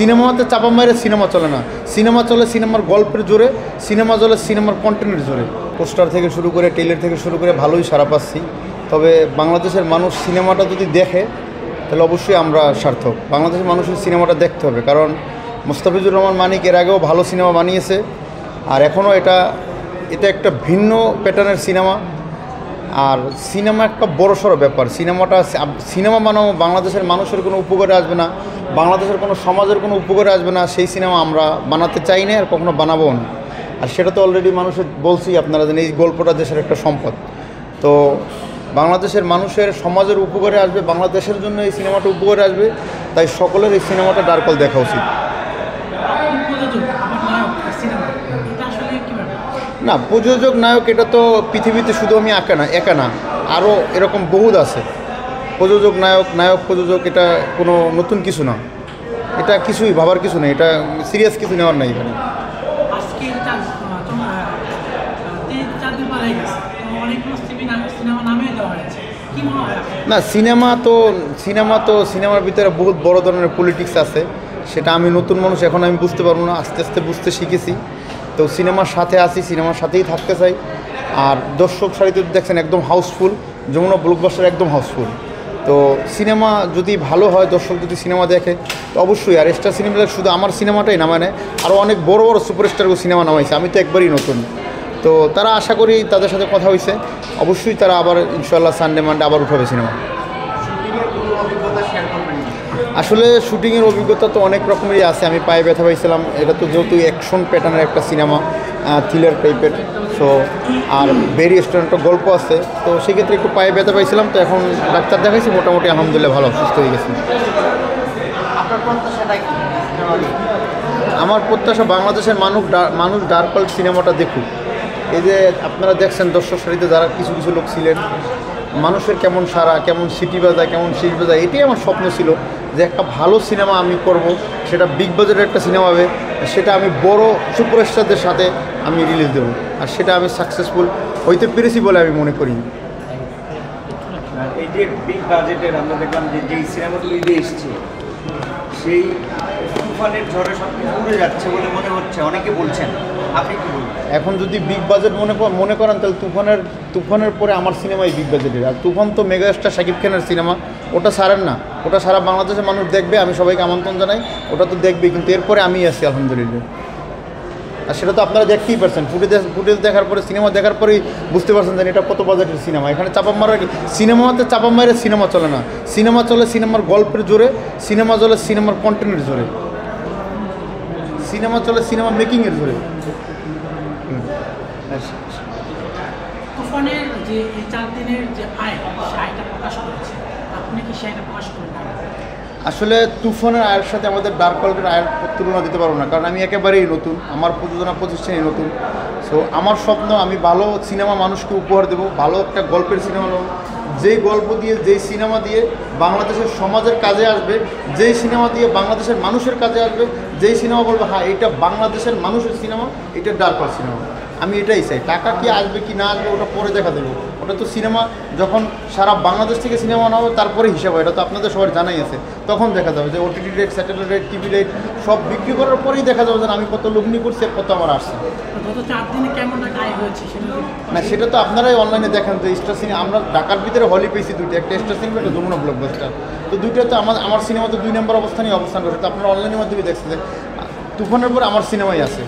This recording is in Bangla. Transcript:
সিনেমাতে চাপা মারে সিনেমা চলে না, সিনেমা চলে সিনেমার গল্পের জোরে, সিনেমা চলে সিনেমার কন্টেন্টের জোরে। পোস্টার থেকে শুরু করে ট্রেলার থেকে শুরু করে ভালোই সাড়া পাচ্ছি। তবে বাংলাদেশের মানুষ সিনেমাটা যদি দেখে তাহলে অবশ্যই আমরা সার্থক। বাংলাদেশের মানুষের সিনেমাটা দেখতে হবে, কারণ মোস্তাফিজুর রহমান মানিক এর আগেও ভালো সিনেমা বানিয়েছে, আর এখনও এটা একটা ভিন্ন প্যাটার্নের সিনেমা। আর সিনেমা একটা বড়সড় ব্যাপার। সিনেমা বানাবো, বাংলাদেশের মানুষের কোনো উপকারে আসবে না, বাংলাদেশের কোনো সমাজের কোনো উপকারে আসবে না, সেই সিনেমা আমরা বানাতে চাই না আর কখনো বানাবও না। আর সেটা তো অলরেডি মানুষের বলছি আপনারা জানেন, এই গল্পটা দেশের একটা সম্পদ। তো বাংলাদেশের মানুষের সমাজের উপকারে আসবে, বাংলাদেশের জন্য এই সিনেমাটা উপকারে আসবে, তাই সকলের এই সিনেমাটা ডার্কল দেখা উচিত। না, প্রযোজক নায়ক এটা তো পৃথিবীতে শুধু আমি একা না, আরও এরকম বহুত আছে। প্রযোজক নায়ক প্রযোজক এটা কোনো নতুন কিছু না, এটা কিছুই ভাবার কিছু নেই, এটা সিরিয়াস কিছু নেওয়ার নাই এখানে। না, সিনেমার ভিতরে বহুত বড় ধরনের পলিটিক্স আছে, সেটা আমি নতুন মানুষ, এখন আমি বুঝতে পারবো না, আস্তে আস্তে বুঝতে শিখেছি। তো সিনেমার সাথে আছি, সিনেমার সাথেই থাকতে চাই। আর দর্শক সারিতে দেখছেন একদম হাউসফুল, যমুনা ব্লকবাস্টার একদম হাউসফুল। তো সিনেমা যদি ভালো হয়, দর্শক যদি সিনেমা দেখে তো অবশ্যই। আর স্টার সিনেমা শুধু আমার সিনেমাটাই নামায় নেয়, আরও অনেক বড় বড় সুপারস্টারও সিনেমা নামাইছে, আমি তো একবারই নতুন। তো তারা আশা করি তাদের সাথে কথা হয়েছে, অবশ্যই তারা আবার ইনশাল্লাহ সানডে মানডে আবার উঠাবে সিনেমা। আসলে শুটিংয়ের অভিজ্ঞতা তো অনেক রকমেরই আছে। আমি পায়ে ব্যথা পাইছিলাম, এটা তো যেহেতু অ্যাকশন প্যাটার্নের একটা সিনেমা, থ্রিলার টাইপের, সো আর ভেরি স্ট্যান্ডার্ড গল্প আছে, তো সেক্ষেত্রে একটু পায়ে ব্যথা পাইছিলাম। তো এখন ডাক্তার দেখাইছি, মোটামুটি আলহামদুলিল্লাহ ভালো সুস্থ হয়ে গেছি। আমার প্রত্যাশা বাংলাদেশের মানুষ ডার্কল সিনেমাটা দেখুক। এই যে আপনারা দেখছেন দর্শক সারিতে যারা কিছু কিছু লোক ছিলেন, মানুষের কেমন সারা, কেমন সিটি বাজায়, কেমন শীষ বাজায়, এটাই আমার স্বপ্ন ছিল যে একটা ভালো সিনেমা আমি করব, সেটা বিগ বাজেটের একটা সিনেমা হবে, সেটা আমি বড় সুপারস্টারদের সাথে আমি রিলিজ দেবো, আর সেটা আমি সাকসেসফুল হইতে পেরেছি বলে আমি মনে করি। এই যে বিগ বাজেটের আমরা দেখলাম যে যেই সিনেমাগুলি এসছে, সেই তুফানের ঝড়ে সব কিছু উড়ে যাচ্ছে বলে মনে হচ্ছে, অনেকে বলছেন, আপনি কি বলবেন? এখন যদি বিগ বাজেট মনে করেন তাহলে তুফানের পরে আমার সিনেমাই বিগ বাজেটের। আর তুফান তো মেগাস্টার শাকিব খানের সিনেমা, ওটা সারেন না, ওটা সারা বাংলাদেশের মানুষ দেখবে, আমি সবাইকে আমন্ত্রণ জানাই, ওটা তো দেখবে। কিন্তু এরপরে আমি আছি আলহামদুলিল্লাহ। আর সেটা তো আপনারা দেখতেই পারছেন, ফুটেজ দেখার পরে, সিনেমা দেখার পরেই বুঝতে পারছেন যে এটা কত বাজেটের সিনেমা। এখানে সিনেমাতে চাপা মারে সিনেমা চলে না, সিনেমা চলে সিনেমার গল্পের জোরে, সিনেমা চলে সিনেমার কন্টেন্টের জোরে, সিনেমা চলে সিনেমা মেকিংয়ের জোরে। তুফানের যে এই 4 দিনের যে আয়টা প্রকাশ করেছে, আপনি কি সেটা প্রকাশ করবেন? আসলে তুফানের আয়ের সাথে আমাদের ডার্কলের আয়ের তুলনা দিতে পারবো না, কারণ আমি একেবারেই নতুন, আমার প্রযোজনা প্রতিষ্ঠানই নতুন। সো আমার স্বপ্ন আমি ভালো সিনেমা মানুষকে উপহার দেবো, ভালো একটা গল্পের সিনেমা নেব, যেই গল্প দিয়ে, যেই সিনেমা দিয়ে বাংলাদেশের সমাজের কাজে আসবে, যেই সিনেমা দিয়ে বাংলাদেশের মানুষের কাজে আসবে, যেই সিনেমা বলবো হ্যাঁ এটা বাংলাদেশের মানুষের সিনেমা, এটা ডার্কল সিনেমা। আমি এটাই চাই। টাকা কি আসবে কি না আসবে ওটা পরে দেখা দেবো, ওটা তো সিনেমা যখন সারা বাংলাদেশ থেকে সিনেমা না হবে তারপরে হিসাব হয়, এটা তো আপনাদের সবার জানাই আছে। তখন দেখা যাবে যে OTT rate, satellite rate, TV rate সব বিক্রি করার পরেই দেখা যাবে যে আমি কত লগ্নি করছি আর কত আমার আসছে। গত 4 দিনে কেমন টাকা আয় হয়েছে না, সেটা তো আপনারাই অনলাইনে দেখান। তো স্টার সিনেমা আমরা ঢাকার ভিতরে হলে পেয়েছি দুটো, একটা স্টার সিনেমা, একটা যমুনা ব্লকবাস্টার। তো দুইটা তো আমার সিনেমা তো 2 নম্বর অবস্থানেই অবস্থান করছে। তো আপনারা অনলাইনের মাধ্যমে দেখছেন, তুফানের পর আমার সিনেমাই আছে।